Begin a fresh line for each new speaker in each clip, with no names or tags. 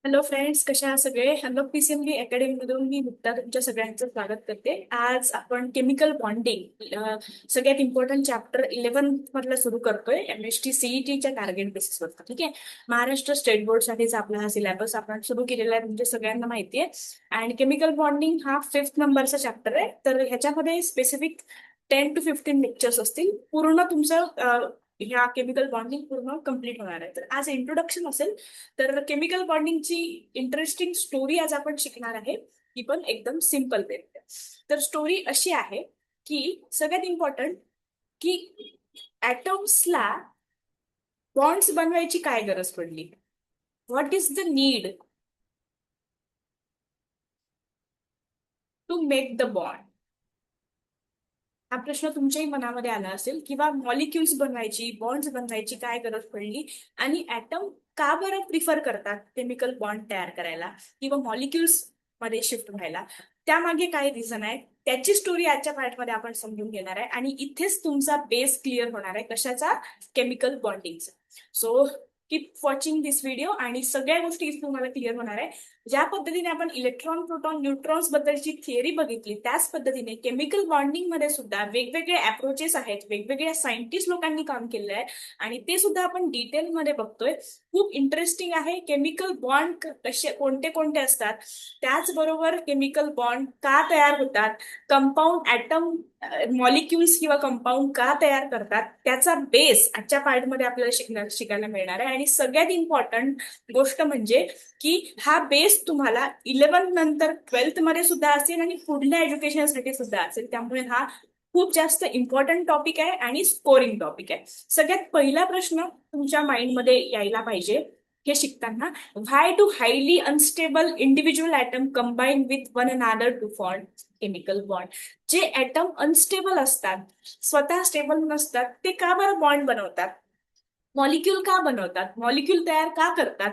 Hello friends, कशा आहात सगळे? हॅलो पीसीएमबी अकॅडमी मधून मी मुक्ता तुमच्या सगळ्यांचं स्वागत करते. आज आपण केमिकल बॉन्डिंग सगळ्यात इम्पॉर्टंट चॅप्टर 11 मधला सुरू करतोय. एमएसटी सीईटीच्या टार्गेट बेसिसवर. ठीक आहे. महाराष्ट्र स्टेट बोर्ड साठीचा आपला हा सिलेबस आपण सुरू केलेला आहे, म्हणजे सगळ्यांना माहिती आहे. आणि केमिकल बॉन्डिंग हा 5th नंबरचा चॅप्टर आहे. तर ह्याच्यामध्ये स्पेसिफिक 10 to 15 लेक्चर्स असतील. पूर्ण तुमचं ह्या केमिकल बॉन्डिंग पूर्ण कम्प्लीट होणार आहे. तर आज इंट्रोडक्शन असेल. तर केमिकल बॉन्डिंगची इंटरेस्टिंग स्टोरी आज आपण शिकणार आहे. ती पण एकदम सिम्पल वे. तर स्टोरी अशी आहे की सगळ्यात इम्पॉर्टंट की ऍटम्सला बॉन्ड्स बनवायची काय गरज पडली. What is the need to make the bond. हा प्रश्न तुमच्याही मनामध्ये आला असेल. किंवा मॉलिक्युल्स बनवायची, बॉन्ड्स बनवायची काय गरज पडली. आणि ऍटम का बरं प्रिफर करतात केमिकल बॉन्ड तयार करायला किंवा मॉलिक्युल्स मध्ये शिफ्ट व्हायला. त्यामागे काय रिझन आहे, त्याची स्टोरी आजच्या पार्टमध्ये आपण समजून घेणार आहे. आणि इथेच तुमचा बेस क्लिअर होणार आहे कशाचा, केमिकल बॉन्डिंगचा. सो कीप वॉचिंग दिस व्हिडिओ आणि सगळ्या गोष्टी इथे तुम्हाला क्लिअर होणार आहे. ज्या पद्धतीने आपण इलेक्ट्रॉन, प्रोटॉन, न्यूट्रॉन्स बद्दलची थिअरी बघितली, त्याच पद्धतीने केमिकल बॉन्डिंग मध्ये सुद्धा वेगवेगळे अप्रोचेस आहेत, वेगवेगळ्या सायंटिस्ट लोकांनी काम केलेलं आहे. आणि ते सुद्धा आपण डिटेलमध्ये बघतोय. खूप इंटरेस्टिंग आहे. केमिकल बॉन्ड कसे कोणते कोणते असतात, त्याचबरोबर केमिकल बॉन्ड का तयार होतात, कंपाऊंड ऍटम मॉलिक्युल्स किंवा कंपाऊंड का तयार करतात, त्याचा बेस आजच्या पार्टमध्ये आपल्याला शिकायला मिळणार आहे. आणि सगळ्यात इम्पॉर्टंट गोष्ट म्हणजे की हा बेस तुम्हाला 11 नंतर 12th मध्ये सुद्धा असेल आणि पुढल्या एज्युकेशनसाठी सुद्धा असेल. त्यामुळे हा खूप जास्त इम्पॉर्टंट टॉपिक आहे आणि स्कोरिंग टॉपिक आहे. सगळ्यात पहिला प्रश्न तुमच्या माइंडमध्ये यायला पाहिजे हे शिकताना, why do highly unstable individual atom combine with one another to form chemical bond. जे ॲटम अनस्टेबल असतात, स्वतः स्टेबल नसतात, ते का बरं बॉन्ड बनवतात, मॉलिक्यूल का बनवतात, मॉलिक्यूल तयार का करतात,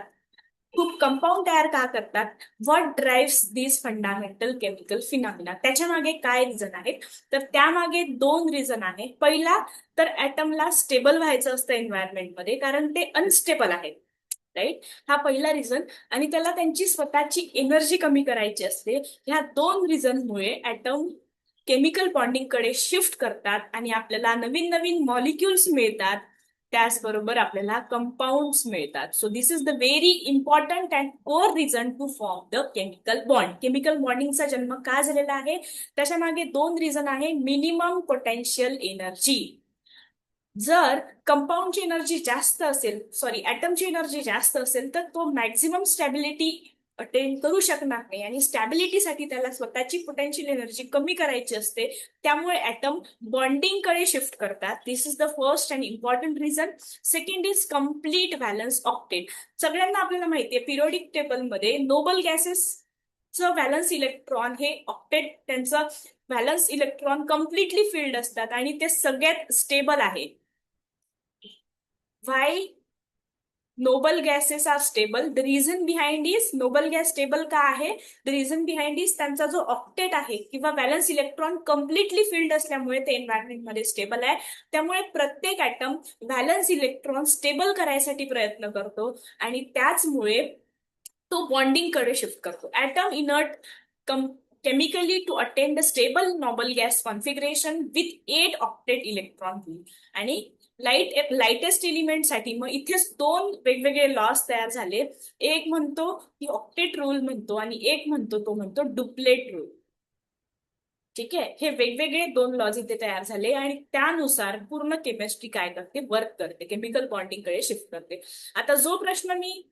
खूप कंपाऊंड तयार का करतात, what drives this fundamental chemical phenomena. त्याच्या मागे काय रिझन आहेत. तर त्यामागे दोन रिझन आहे. पहिला तर ऍटमला स्टेबल व्हायचं असतं एन्व्हायरमेंटमध्ये, कारण ते अनस्टेबल आहेत. राईट. हा पहिला रिझन. आणि त्याला त्यांची स्वतःची एनर्जी कमी करायची असते. ह्या दोन रिझनमुळे ऍटम केमिकल बॉन्डिंग कडे शिफ्ट करतात आणि आपल्याला नवीन नवीन मॉलिक्युल्स मिळतात. त्याचबरोबर आपल्याला कंपाऊंड्स मिळतात. So this is the very important and core reason to form the chemical bond. Chemical बॉन्डिंगचा जन्म का झालेला आहे, त्याच्या मागे दोन रिझन आहे. Minimum potential energy. जर कंपाऊंडची एनर्जी जास्त असेल, सॉरी ऍटमची एनर्जी जास्त असेल, तर तो मॅक्झिमम स्टॅबिलिटी अटेन करू शकणार नाही. आणि स्टॅबिलिटीसाठी त्याला स्वतःची पोटेन्शियल एनर्जी कमी करायची असते. त्यामुळे ऍटम बॉन्डिंग कडे शिफ्ट करतात. This is the first and important reason. Second is complete valence octet. सगळ्यांना आपल्याला माहिती आहे, पिरियोडिक टेबलमध्ये नोबल गॅसेसचं व्हॅलन्स इलेक्ट्रॉन हे ऑक्टेट, त्यांचं व्हॅलन्स इलेक्ट्रॉन कम्प्लिटली फिल्ड असतात आणि ते सगळ्यात स्टेबल आहे. Why noble gases are stable? The reason behind is noble gas stable का आहे. द रिझन बिहाइंड इज त्यांचा जो ऑक्टेट आहे किंवा व्हॅलन्स इलेक्ट्रॉन कम्प्लिटली फिल्ड असल्यामुळे ते एन्व्हायरमेंट मध्ये स्टेबल आहे. त्यामुळे प्रत्येक ऍटम व्हॅलन्स इलेक्ट्रॉन स्टेबल करायसाठी प्रयत्न करतो आणि त्याचमुळे तो बॉन्डिंग कडे शिफ्ट करतो. Atom inert chemically to attain the stable noble gas configuration with 8 octet electron wheel. आणि लाईटेस्ट एलिमेंट साठी मग इथेच दोन वेगवेगळे लॉस तयार झाले. एक म्हणतो की ऑक्टेट रूल म्हणतो आणि एक म्हणतो तो म्हणतो डुप्लेट रूल. ठीक आहे. हे वेगवेगळे दोन लॉज इथे तयार झाले आणि त्यानुसार पूर्ण केमिस्ट्री काय करते, वर्क करते, केमिकल बॉन्डिंग कडे शिफ्ट करते. आता जो प्रश्न मी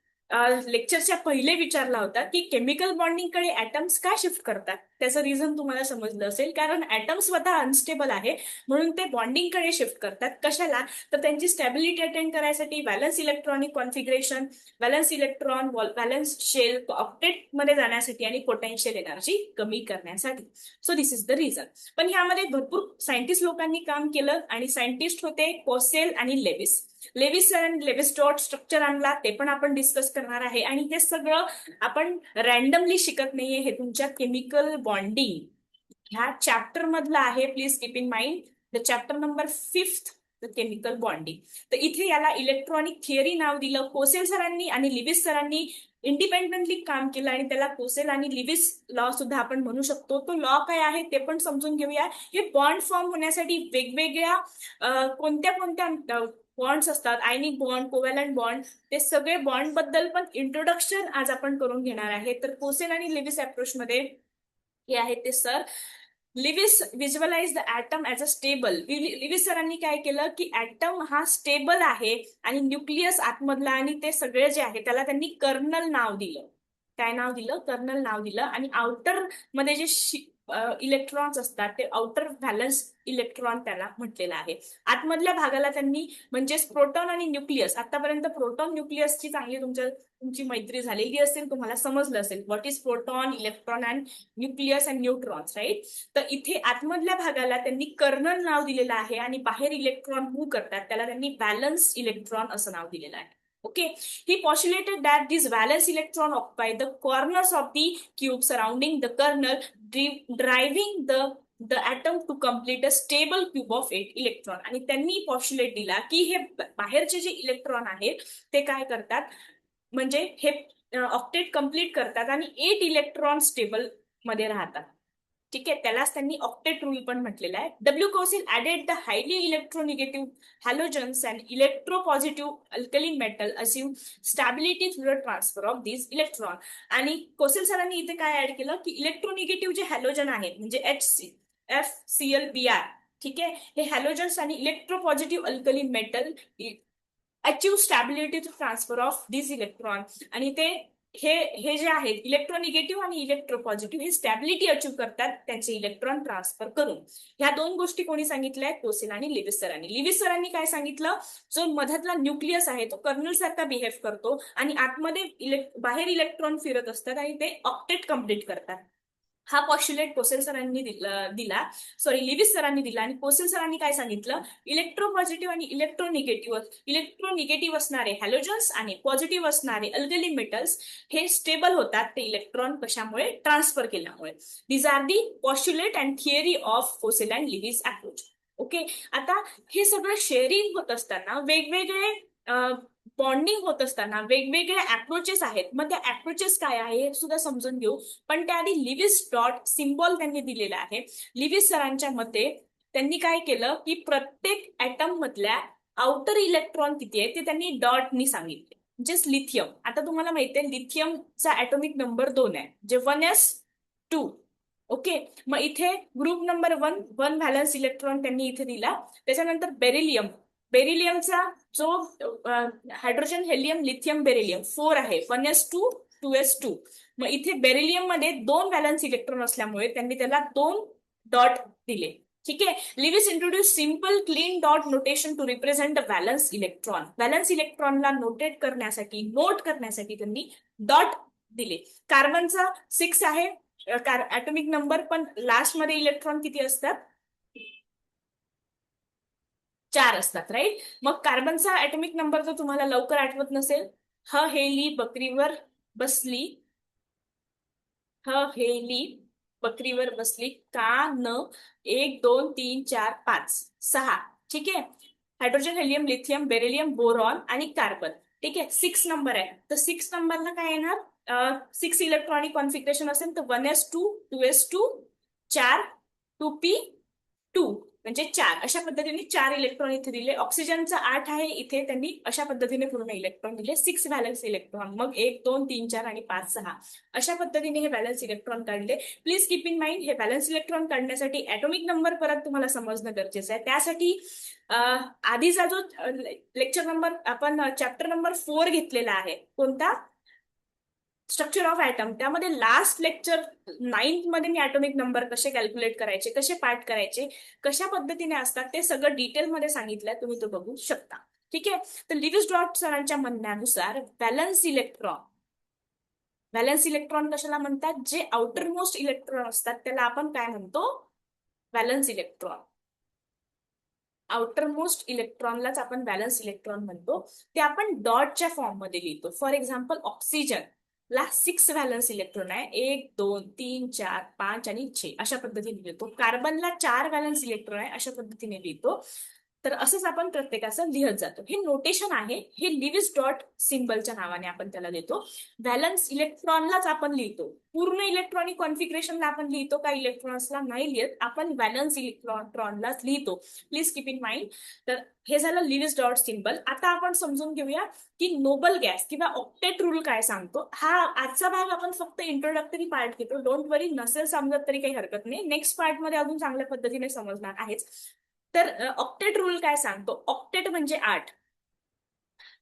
लेक्चरच्या पहिले विचारला होता की केमिकल बॉन्डिंग कडे ऍटम्स का शिफ्ट करतात, त्याचं रिझन तुम्हाला समजलं असेल. कारण ऍटम स्वतः अनस्टेबल आहे, म्हणून ते बॉन्डिंग कडे शिफ्ट करतात. कशाला, तर त्यांची स्टॅबिलिटी अटेंड करायसाठी, valence electronic configuration, valence electron valence shell octet मध्ये जाण्यासाठी आणि पोटेन्शियल एनर्जी कमी करण्यासाठी. So this is the reason. पण ह्यामध्ये भरपूर सायंटिस्ट लोकांनी काम केलं आणि सायंटिस्ट होते कोसेल आणि Lewis. Lewis and Lewis dot structure आणला, ते पण आपण डिस्कस करणार आहे. आणि हे सगळं आपण रॅन्डमली शिकत नाहीये, हे तुमच्या केमिकल बॉन्डिंग ह्या चॅप्टर मधलं आहे. Please keep in mind the chapter number 5th the chemical bonding. तर इथे याला इलेक्ट्रॉनिक थिअरी नाव दिलं. कोसेल सरांनी आणि लिविस सरांनी इंडिपेंडेंटली काम केलं आणि त्याला कोसेल आणि लिविस लॉ सुद्धा आपण म्हणू शकतो. तो लॉ काय आहे ते पण समजून घेऊया. हे बॉन्ड फॉर्म होण्यासाठी वेगवेगळ्या कोणत्या कोणत्या बॉन्ड्स असतात, आयनिक बॉन्ड, कोव्हॅलंट बॉन्ड, ते सगळे बॉन्ड बद्दल पण इंट्रोडक्शन आज आपण करून घेणार आहे. तर कोसेल आणि लिविस अप्रोच मध्ये हे आहे ते sir. Lewis visualize the atom as a stable. Lewis सरांनी काय केलं की ऍटम हा स्टेबल आहे आणि न्यूक्लियस आतमधला आणि ते सगळे जे आहे त्याला त्यांनी कर्नल नाव दिलं. काय नाव दिलं? कर्नल नाव दिलं. आणि आउटर मध्ये जे इलेक्ट्रॉन्स असतात ते आउटर व्हॅलन्स इलेक्ट्रॉन त्याला म्हटलेलं आहे. आतमधल्या भागाला त्यांनी म्हणजेच प्रोटॉन आणि न्यूक्लियस. आतापर्यंत प्रोटॉन न्यूक्लियसची चांगली तुमची मैत्री झालेली असेल, तुम्हाला समजलं असेल what is proton, electron and nucleus and neutrons, right. तर इथे आतमधल्या भागाला त्यांनी कर्नल नाव दिलेलं आहे आणि बाहेर इलेक्ट्रॉन मूव्ह करतात त्याला त्यांनी व्हॅलन्स इलेक्ट्रॉन असं नाव दिलेलं आहे. Okay, he postulated that these valence electron occupy the corners of the cube surrounding the kernel, driving the atom to complete a stable cube of 8 electron. आणि त्यांनी पॉस्ट्युलेट दिला की हे बाहेरचे जे इलेक्ट्रॉन आहेत ते काय करतात, म्हणजे हे ऑक्टेट कम्प्लीट करतात आणि 8 इलेक्ट्रॉन स्टेबल मध्ये राहतात. ठीक आहे, त्यालाच त्यांनी ऑक्टेट रूल पण म्हटलेला आहे. W Kossel added the highly electronegative halogens and electropositive alkali metal achieve stability through the transfer of this electron. आणि कोसेल सरांनी इथे काय ऍड केलं की इलेक्ट्रोनिगेटिव्ह जे हॅलोजन आहेत म्हणजे HCl, ठीक आहे, हे हॅलोजन्स आणि electropositive alkali metal achieve stability to transfer of this electron. आणि ते हे जे आहेत इलेक्ट्रोनिगेटिव्ह आणि इलेक्ट्रोपॉझिटिव्ह हे स्टॅबिलिटी अचीव्ह करतात त्यांचे इलेक्ट्रॉन ट्रान्सफर करून. ह्या दोन गोष्टी कोणी सांगितल्या? कोसेल आणि लिविस सरांनी. लिविस सरांनी काय सांगितलं, जो मधातला न्यूक्लियस आहे तो कर्नल सारखा बिहेव करतो आणि आतमध्ये बाहेर इलेक्ट्रॉन फिरत असतात आणि ते ऑक्टेट कम्प्लीट करतात. हा पॉस्ट्युलेट कोसेल सरांनी लिविस सरांनी दिला. आणि कोसेल सरांनी काय सांगितलं, इलेक्ट्रोपॉझिटिव्ह आणि इलेक्ट्रोनिगेटिव्ह असणारे हॅलोजन्स आणि पॉझिटिव्ह असणारे अल्कली मेटल्स हे स्टेबल होतात ते इलेक्ट्रॉन कशामुळे? ट्रान्सफर केल्यामुळे. This are the postulate and theory of Kossel and Lewis approach. Okay, आता हे सगळं शेअरिंग होत असताना वेगवेगळे बॉन्डिंग होत असताना वेगवेगळे अप्रोचेस आहेत. मग त्या अप्रोचेस काय आहे हे सुद्धा समजून घेऊ. पण त्याआधी लिविस डॉट सिम्बॉल त्यांनी दिलेला आहे. लिविस सरांच्या मते त्यांनी काय केलं की प्रत्येक ऍटम मधल्या आउटर इलेक्ट्रॉन किती आहे ते त्यांनी डॉटनी सांगितले. म्हणजेच लिथियम, आता तुम्हाला माहिती आहे लिथियमचा ऍटॉमिक नंबर 2 आहे, जे 1s2. ओके, मग इथे ग्रुप नंबर 1 व्हॅलन्स इलेक्ट्रॉन त्यांनी इथे दिला. त्याच्यानंतर बेरिलियमचा जो हायड्रोजन, हेलियम, लिथियम, बेरिलियम 4 आहे, 1s2 2s2. मग इथे बेरिलियम मध्ये 2 व्हॅलन्स इलेक्ट्रॉन असल्यामुळे त्यांनी त्याला 2 डॉट दिले. ठीक आहे, Lewis introduce simple clean dot notation to represent the valence electron. Valence इलेक्ट्रॉनला नोट करण्यासाठी त्यांनी डॉट दिले. कार्बनचा 6 आहे ऍटॉमिक नंबर, पण लास्ट मध्ये इलेक्ट्रॉन किती असतात? 4 असतात, राईट. मग कार्बनचा ऍटॉमिक नंबर जर तुम्हाला लवकर आठवत नसेल, हेली बकरीवर बसली, बकरीवर बसली का न 1 2 3 4 5 6. ठीक आहे, hydrogen, helium, lithium, beryllium, boron आणि कार्बन. ठीक आहे, 6 नंबर आहे. तर 6 नंबरला काय येणार? 6 इलेक्ट्रॉनिक कॉन्फिगरेशन असेल तर 1s2 2s2 4 2p2 म्हणजे 4. अशा पद्धतीने 4 इलेक्ट्रॉन इथे दिले. ऑक्सिजनचा 8 आहे, इथे त्यांनी अशा पद्धतीने पूर्ण इलेक्ट्रॉन दिले, 6 व्हॅलन्स इलेक्ट्रॉन. मग 1 2 3 4 आणि 5 6 अशा पद्धतीने हे व्हॅलन्स इलेक्ट्रॉन काढले. प्लीज कीप इन माइंड, हे व्हॅलन्स इलेक्ट्रॉन काढण्यासाठी ऍटॉमिक नंबर परत तुम्हाला समजणं गरजेचं आहे. त्यासाठी आधीचा जो लेक्चर नंबर आपण चॅप्टर नंबर 4 घेतलेला आहे, कोणता? स्ट्रक्चर ऑफ ऍटम, त्यामध्ये लास्ट लेक्चर 9th मध्ये मी ऍटॉमिक नंबर कसे कॅल्क्युलेट करायचे, कसे पार्ट करायचे, कशा पद्धतीने असतात ते सगळं डिटेलमध्ये सांगितलंय, तुम्ही तो बघू शकता. ठीक आहे, तर लिविस डॉट सरांच्या म्हणण्यानुसार व्हॅलन्स इलेक्ट्रॉन कशाला म्हणतात? जे आउटर मोस्ट इलेक्ट्रॉन असतात त्याला आपण काय म्हणतो? Valence electron. आउटर मोस्ट इलेक्ट्रॉनलाच आपण व्हॅलन्स इलेक्ट्रॉन म्हणतो. ते आपण डॉटच्या फॉर्म मध्ये लिहितो. फॉर एक्झाम्पल ऑक्सिजन ला 6 व्हॅलन्स इलेक्ट्रॉन आहे, 1 2 3 4 5 आणि 6 अशा पद्धतीने लिहितो. कार्बनला 4 व्हॅलन्स इलेक्ट्रॉन आहे, अशा पद्धतीने लिहितो. तर असंच आपण प्रत्येकाचं लिहत जातो. हे नोटेशन आहे, हे लिव्हिस डॉट सिम्बलच्या नावाने आपण त्याला देतो. व्हॅलन्स इलेक्ट्रॉनलाच आपण लिहितो. पूर्ण इलेक्ट्रॉनिक कॉन्फिगरेशनला आपण लिहितो का इलेक्ट्रॉन्सला नाही लिहित, आपण व्हॅलन्स इलेक्ट्रॉनलाच लिहितो. Please keep in mind. तर हे झालं लिव्हिस डॉट सिम्बल. आता आपण समजून घेऊया की नोबल गॅस किंवा ऑक्टेट रूल काय सांगतो. हा आजचा भाग आपण फक्त इंट्रोडक्टरी पार्ट घेतो. डोंट वरी, नसेल समजत तरी काही हरकत नाही, नेक्स्ट पार्ट मध्ये अजून चांगल्या पद्धतीने समजणार आहेच. तर ऑक्टेट रूल काय सांगतो. ऑक्टेट म्हणजे 8.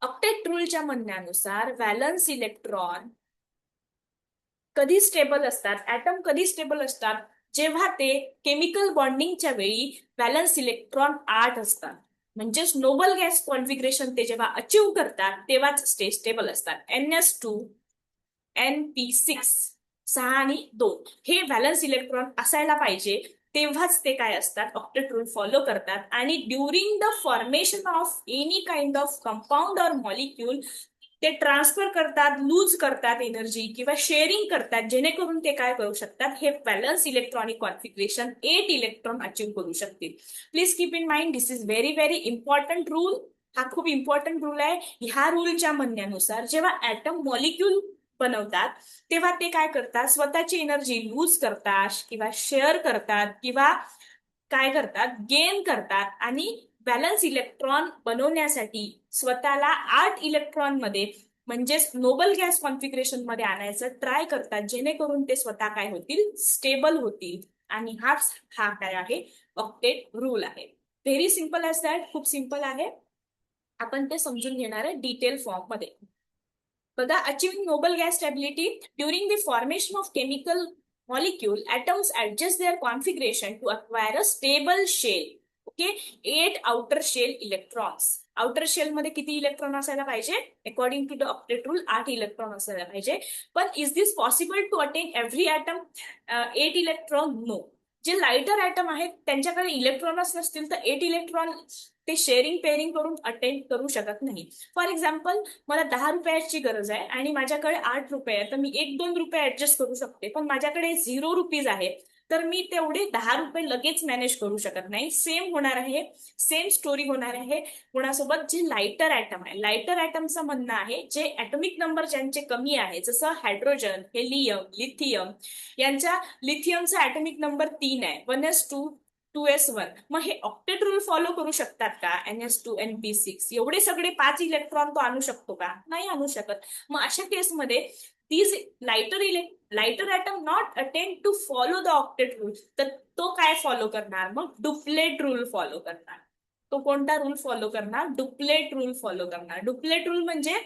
ऑक्टेट रूलच्या म्हणण्यानुसार व्हॅलन्स इलेक्ट्रॉन कधी स्टेबल असतात, ऍटम कधी स्टेबल असतात, जेव्हा ते केमिकल बॉन्डिंगच्या वेळी व्हॅलन्स इलेक्ट्रॉन 8 असतात. म्हणजेच नोबल गॅस कॉन्फिगरेशन ते जेव्हा अचीव्ह करतात तेव्हाच ते स्टेबल असतात. NS2 NP6 6 आणि 2 हे व्हॅलन्स इलेक्ट्रॉन असायला पाहिजे, तेव्हाच ते काय असतात, ऑक्टेट रूल फॉलो करतात. आणि during the formation of any kind of compound or molecule ते ट्रान्सफर करतात, लूज करतात एनर्जी किंवा शेअरिंग करतात, जेणेकरून ते काय करू शकतात, हे valence electronic configuration 8 electron achieve करू शकतील. Please keep in mind, this is very very important rule. हा खूप इम्पॉर्टंट रूल आहे. ह्या रूलच्या म्हणण्यानुसार जेव्हा ऍटम मॉलिक्यूल बनवतात तेव्हा ते काय करतात, स्वतःची एनर्जी लूज करतात किंवा शेअर करतात किंवा काय करतात, गेन करतात. आणि व्हॅलन्स इलेक्ट्रॉन बनवण्यासाठी स्वतःला 8 इलेक्ट्रॉन मध्ये म्हणजेच नोबल गॅस कॉन्फिगरेशन मध्ये आणायचं ट्राय करतात, जेणेकरून ते स्वतः काय होतील, स्टेबल होतील. आणि हा काय आहे, ऑक्टेट रूल आहे. व्हेरी सिम्पल ॲज दॅट, खूप सिम्पल आहे. आपण ते समजून घेणार आहे डिटेल फॉर्म मध्ये. बघा, achieving noble gas stability during the formation of chemical molecule, atoms adjust their configuration to acquire a stable shell. Okay, 8 outer shell electrons. Outer shell मध्ये किती इलेक्ट्रॉन असायला पाहिजे, according to the octet rule 8 electron असायला पाहिजे. पण is this possible to attain every atom 8 electron? No. जे lighter atom आहेत त्यांच्याकडे इलेक्ट्रॉनच नसतील तर 8 इलेक्ट्रॉन ते शेअरिंग पेअरिंग करून अटेंड करू शकत नाही. फॉर एक्झाम्पल, मला 10 रुपयाची गरज आहे आणि माझ्याकडे 8 रुपये आहे, तर मी 1-2 रुपये ऍडजस्ट करू शकते. पण माझ्याकडे 0 रुपीज आहे, तर मी तेवढे 10 रुपये लगेच मॅनेज करू शकत नाही. सेम होणार आहे, सेम स्टोरी होणार आहे कोणासोबत, जे लाइटर ॲटम आहे. लाइटर ॲटमचं म्हणणं आहे जे ॲटॉमिक नंबर ज्यांचे कमी आहे, जसं हायड्रोजन, हेलियम, लिथियम. यांचा लिथियमचा ॲटॉमिक नंबर 3 आहे, 1s2 2s1. मग हे ऑक्टेट रूल फॉलो करू शकतात का? NS2 NP6 एवढे सगळे 5 इलेक्ट्रॉन तो आणू शकतो का? नाही आणू शकत. मग अशा केसमध्ये these lighter atom not attend to follow the octet rule. तर तो काय फॉलो करणार, मग डुप्लेट रूल फॉलो करणार. तो कोणता रूल फॉलो करणार? डुप्लेट रूल फॉलो करणार. डुप्लेट रूल म्हणजे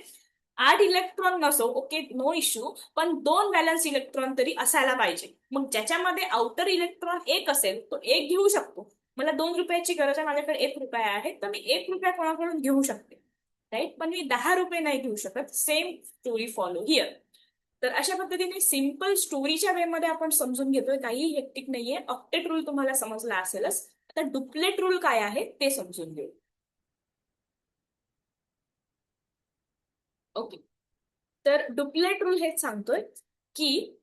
8 इलेक्ट्रॉन नसो, ओके, नो इश्यू, पण 2 व्हॅलन्स इलेक्ट्रॉन तरी असायला पाहिजे. मग ज्याच्यामध्ये आउटर इलेक्ट्रॉन 1 असेल तो 1 घेऊ शकतो. मला 2 रुपयाची गरज आहे, माझ्याकडे 1 रुपया आहे, तर मी 1 रुपया कोणाकडून घेऊ शकते, राईट. पण मी 10 रुपये नाही घेऊ शकत. Same story follow here. तर अशा पद्धतीने सिम्पल स्टोरीच्या वे मध्ये आपण समजून घेतोय, काही हेक्टिक नाहीये. ऑक्टेट रूल तुम्हाला समजला असेलच. आता डुप्लेट रूल काय आहे ते समजून घेऊ. ओके, तर डुप्लेट रूल हेच सांगतोय की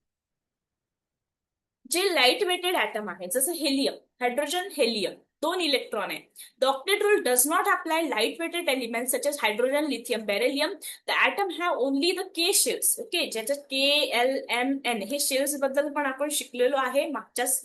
जे लाईट वेटेड ॲटम आहे, जसं हेलियम, हायड्रोजन, हेलियम, 2 इलेक्ट्रॉन आहे. The octet rule does not apply light weighted element such as hydrogen, lithium, beryllium. The atom have only the K shells. Okay, ज्याच्यात KLMN हे shells बद्दल पण आपण शिकलेलो आहे मागच्याच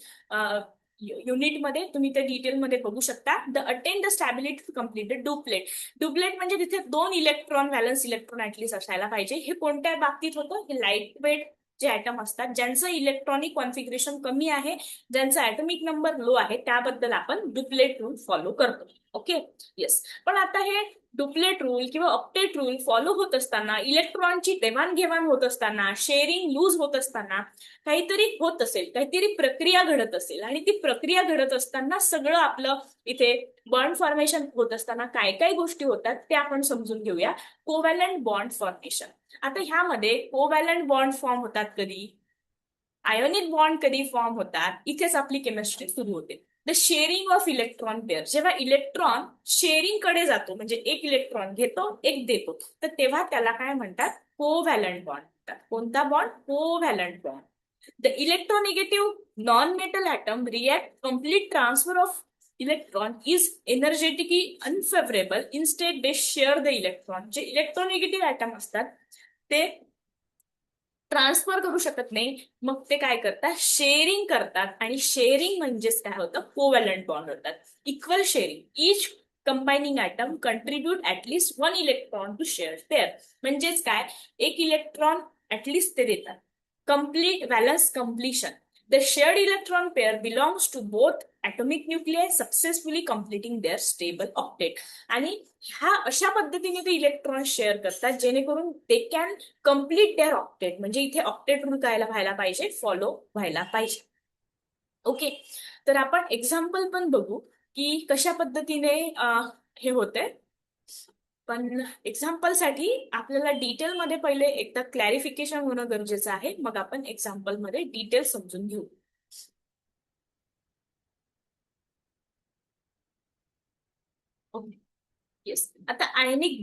युनिटमध्ये. तुम्ही ते डिटेलमध्ये बघू शकता. The attain the stability to complete the duplet. Duplet म्हणजे तिथे 2 इलेक्ट्रॉन, व्हॅलन्स इलेक्ट्रॉन ऍटलीस्ट असायला पाहिजे. हे कोणत्या बाबतीत होतं? हे लाईट वेट जे ॲटम असतात ज्यांचं इलेक्ट्रॉनिक कॉन्फिगरेशन कमी आहे, ज्यांचा ॲटॉमिक नंबर लो आहे, त्याबद्दल आपण डुप्लेट रूल फॉलो करतो. Okay, yes. पण आता हे डुप्लेट रूल किंवा ऑक्टेट रूल फॉलो होत असताना, इलेक्ट्रॉनची देवाणघेवाण होत असताना, शेअरिंग लूज होत असताना काहीतरी होत असेल, काहीतरी प्रक्रिया घडत असेल. आणि ती प्रक्रिया घडत असताना सगळं आपलं इथे बॉन्ड फॉर्मेशन होत असताना काय काय गोष्टी होतात ते आपण समजून घेऊया. Covalent bond formation. आता ह्यामध्ये कोव्हॅलंट बॉन्ड फॉर्म होतात कधी, आयोनिक बॉन्ड कधी फॉर्म होतात, इथेच आपली केमिस्ट्री सुरू होते. The shearing of electron pair. जेव्हा इलेक्ट्रॉन शेअरिंग कडे जातो, म्हणजे एक इलेक्ट्रॉन घेतो, एक देतो, तर तेव्हा त्याला काय म्हणतात, कोव्हॅलंट बॉन्ड म्हणतात. कोणता bond? Covalent bond. The electronegative non metal atom react complete transfer of electron is energetically unfavorable. Instead, they share the electron. जे इलेक्ट्रोनिगेटिव्ह ऍटम असतात ते ट्रान्सफर करू शकत नाही, मग ते काय करतात, शेअरिंग करतात. आणि शेअरिंग म्हणजेच काय होतं, कोव्हॅलंट बॉन्ड होतात. Equal sharing, each combining atom contribute at least one electron to share pair. म्हणजेच काय, एक इलेक्ट्रॉन ऍटलीस्ट ते देतात. Complete valence completion, the shared electron pair belongs to both atomic nuclei successfully completing their stable octet. आणि ह्या अशा पद्धतीने ते इलेक्ट्रॉन शेअर करतात जेणेकरून ते कॅन कम्प्लीट देअर ऑक्टेट. म्हणजे इथे ऑक्टेट रूल काय व्हायला पाहिजे, फॉलो व्हायला पाहिजे. ओके, तर आपण एक्झाम्पल पण बघू की कशा पद्धतीने हे होते. पण एक्झाम्पल साठी आपल्याला डिटेलमध्ये पहिले एकदा क्लॅरिफिकेशन होणं गरजेचं आहे, मग आपण एक्झाम्पल मध्ये डिटेल समजून घेऊ. Okay, yes. आता आयनिक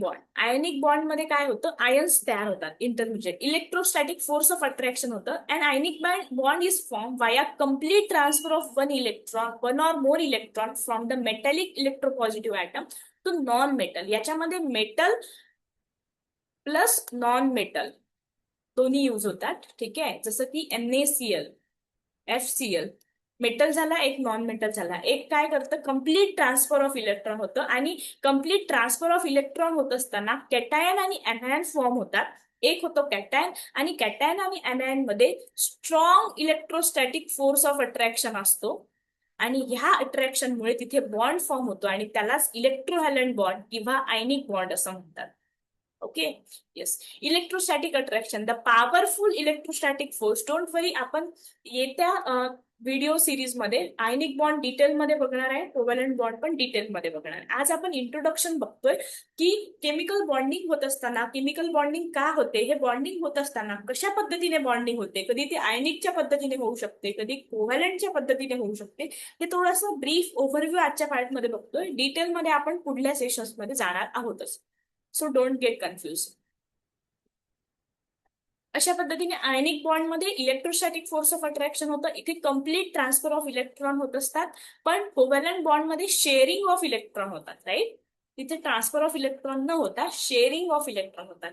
बॉन्ड मध्ये काय होतं, आयन्स तयार होतात intermediate. Electrostatic force of attraction होतं. And ionic bond is form via complete transfer of one or more electron from the metallic electropositive atom to non metal. याच्यामध्ये metal plus non metal दोन्ही use होतात. ठीक आहे, जसं की NaCl, FCl, metal झाला एक, नॉन मेटल झाला एक. काय करतं, कम्प्लीट ट्रान्सफर ऑफ इलेक्ट्रॉन होतं. आणि कम्प्लीट ट्रान्सफर ऑफ इलेक्ट्रॉन होत असताना कॅटायन आणि ऍनायन फॉर्म होतात. एक होतो कॅटायन, आणि कॅटायन आणि ऍनायन मध्ये strong electrostatic force of attraction असतो. आणि ह्या अट्रॅक्शनमुळे तिथे बॉन्ड फॉर्म होतो, आणि त्यालाच इलेक्ट्रोहॅलंट बॉन्ड किंवा आयनिक बॉन्ड असं म्हणतात. Okay, yes. Electrostatic attraction, the powerful electrostatic force. Don't worry, आपण येत्या व्हिडिओ सिरीज मध्ये आयनिक बॉन्ड डिटेलमध्ये बघणार आहे, कोव्हॅलंट बॉन्ड पण डिटेलमध्ये बघणार आहे. आज आपण इंट्रोडक्शन बघतोय की केमिकल बॉन्डिंग होत असताना, केमिकल बॉन्डिंग का होते, हे बॉन्डिंग होत असताना कशा पद्धतीने बॉन्डिंग होते, कधी ते आयनिकच्या पद्धतीने होऊ शकते, कधी कोव्हॅलंटच्या पद्धतीने होऊ शकते. हे थोडंसं ब्रीफ ओव्हरव्ह्यू आजच्या पार्टमध्ये बघतोय. डिटेलमध्ये आपण पुढल्या सेशन्समध्ये जाणार आहोतच. So don't get confuse. अशा पद्धतीने आयनिक बॉन्ड मध्ये इलेक्ट्रोस्टॅटिक फोर्स ऑफ अट्रॅक्शन होतं. इथे कम्प्लीट ट्रान्सफर ऑफ इलेक्ट्रॉन होत असतात. पण कोव्हॅलंट बॉन्ड मध्ये शेअरिंग ऑफ इलेक्ट्रॉन होतात, राईट. तिथे ट्रान्सफर ऑफ इलेक्ट्रॉन न होता शेअरिंग ऑफ इलेक्ट्रॉन होतात.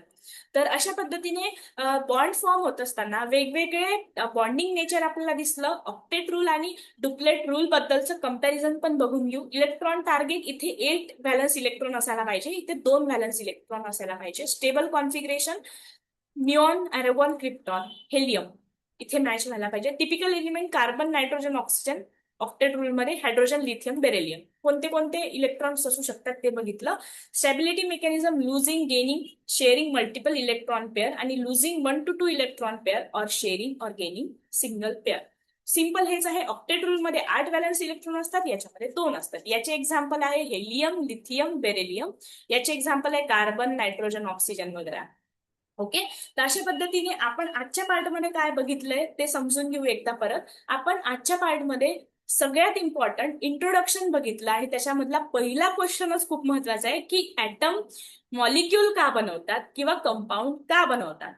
तर अशा पद्धतीने बॉन्ड फॉर्म होत असताना वेगवेगळे बॉन्डिंग नेचर आपल्याला दिसलं. ऑक्टेट रूल आणि डुप्लेट रूल बद्दलचं कंपॅरिझन पण बघून घेऊ. इलेक्ट्रॉन टार्गेट, इथे 8 व्हॅलन्स इलेक्ट्रॉन असायला पाहिजे, इथे 2 व्हॅलन्स इलेक्ट्रॉन असायला पाहिजे. Stable configuration, neon, argon, krypton, helium इथे मॅच व्हायला पाहिजे. Typical element carbon, nitrogen, oxygen. Octet rule मध्ये हायड्रोजन, लिथियम, बेरिलियम. कोणते कोणते इलेक्ट्रॉन्स असू शकतात ते बघितलं. Stability mechanism, losing, gaining, sharing multiple electron pair, आणि लुझिंग 1 to 2 इलेक्ट्रॉन पेअर, और शेअरिंग और गेनिंग सिंगल पेअर. सिंपल हेच आहे. ऑक्टेट रूल मध्ये 8 व्हॅलन्स इलेक्ट्रॉन असतात, याच्यामध्ये 2 असतात. याचे एक्झाम्पल आहे हेलियम, लिथियम, बेरिलियम. याचे एक्झाम्पल आहे कार्बन, नायट्रोजन, ऑक्सिजन वगैरे. ओके, तर अशा पद्धतीने आपण आजच्या पार्टमध्ये काय बघितलंय ते समजून घेऊ एकदा परत. आपण आजच्या पार्टमध्ये सगळ्यात इम्पॉर्टंट इंट्रोडक्शन बघितलं, आणि त्याच्यामधला पहिला क्वेश्चनच खूप महत्वाचा आहे की ऍटम मॉलिक्यूल का बनवतात किंवा कंपाऊंड का बनवतात.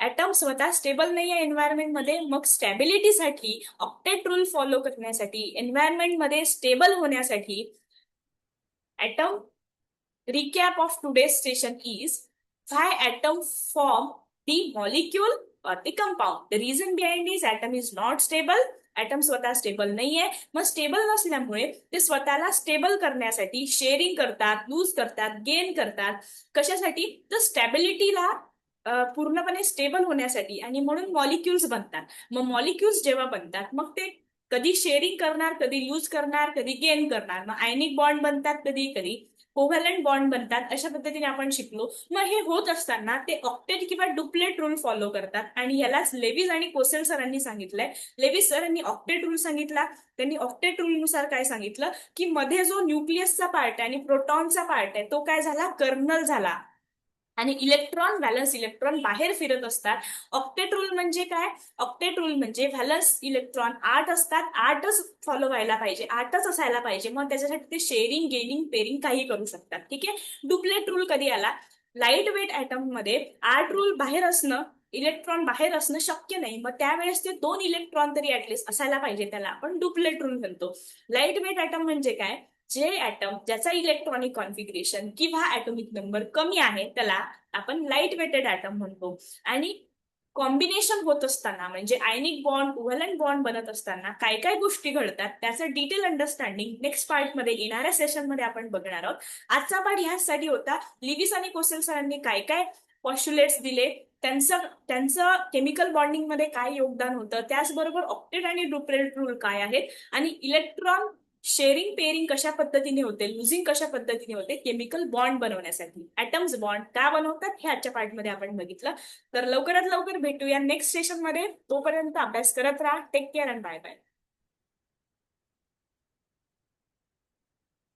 ऍटम स्वतः स्टेबल नाही आहे एन्व्हायरमेंटमध्ये, मग स्टॅबिलिटीसाठी, ऑक्टेट रूल फॉलो करण्यासाठी, एन्व्हायरमेंटमध्ये स्टेबल होण्यासाठी atom. Recap of today's session is why atom form the molecule or the compound. The reason behind is atom is not stable. Atom स्वतः स्टेबल नाहीये. मग स्टेबल नसल्यामुळे ते स्वतःला स्टेबल करण्यासाठी शेअरिंग करतात, लूज करतात, गेन करतात. कशासाठी, तर स्टॅबिलिटीला पूर्णपणे स्टेबल होण्यासाठी. आणि म्हणून मॉलिक्युल्स बनतात. मग मॉलिक्युल्स जेव्हा बनतात, मग ते कधी शेअरिंग करणार, कधी लूज करणार, कधी गेन करणार. मग आयनिक बॉन्ड बनतात, कधी कधी कोव्हॅलंट बॉन्ड बनतात. अशा पद्धतीने आपण शिकलो. मग हे होत असताना ते ऑक्टेट किंवा डुप्लेट रूल फॉलो करतात, आणि यालाच लेविस आणि कोसेल सरांनी सांगितलंय. लेविस सरांनी ऑक्टेट रूल सांगितला. त्यांनी ऑक्टेट रूल नुसार काय सांगितलं की मध्ये जो न्यूक्लियसचा पार्ट आहे आणि प्रोटॉनचा पार्ट आहे तो काय झाला, कर्नल झाला, आणि इलेक्ट्रॉन, व्हॅलन्स इलेक्ट्रॉन बाहेर फिरत असतात. ऑक्टेट रूल म्हणजे काय, ऑक्टेट रूल म्हणजे व्हॅलन्स इलेक्ट्रॉन 8 असतात, 8च फॉलो व्हायला पाहिजे, 8च असायला पाहिजे. मग त्याच्यासाठी ते शेअरिंग, गेनिंग, पेरिंग काही करू शकतात. ठीक आहे. डुप्लेट रूल कधी आला, लाईट वेट ऍटम मध्ये 8 रूल बाहेर असणं इलेक्ट्रॉन बाहेर असणं शक्य नाही, मग त्यावेळेस ते 2 इलेक्ट्रॉन तरी ऍटलिस्ट असायला पाहिजे, त्याला आपण डुप्लेट रूल म्हणतो. लाईट वेट ऍटम म्हणजे काय? जे ऍटम ज्याचा इलेक्ट्रॉनिक कॉन्फिगरेशन किंवा ऍटॉमिक नंबर कमी आहे त्याला आपण लाईट वेटेड ऍटम म्हणतो. आणि कॉम्बिनेशन होत असताना म्हणजे आयनिक बॉन्ड कोव्हॅलंट बॉन्ड बनत असताना काय काय गोष्टी घडतात त्याचं डिटेल अंडरस्टँडिंग नेक्स्ट पार्ट मध्ये येणाऱ्या सेशन मध्ये आपण बघणार आहोत. आजचा पाठ ह्यासाठी होता लिविस आणि कोसेल सरांनी काय काय पॉस्ट्युलेट्स दिले, त्यांचं त्यांचं केमिकल बॉन्डिंग मध्ये काय योगदान होतं, त्याचबरोबर ऑक्टेट आणि डुप्लेट रूल काय आहेत, आणि इलेक्ट्रॉन शेअरिंग पेअरिंग कशा पद्धतीने होते, लुझिंग कशा पद्धतीने होते केमिकल बॉन्ड बनवण्यासाठी, ऍटम्स बॉन्ड का बनवतात हे आजच्या पार्टमध्ये आपण बघितलं. तर लवकरात लवकर भेटूया नेक्स्ट सेशन मध्ये. तोपर्यंत अभ्यास करत राहा. Take care and bye bye.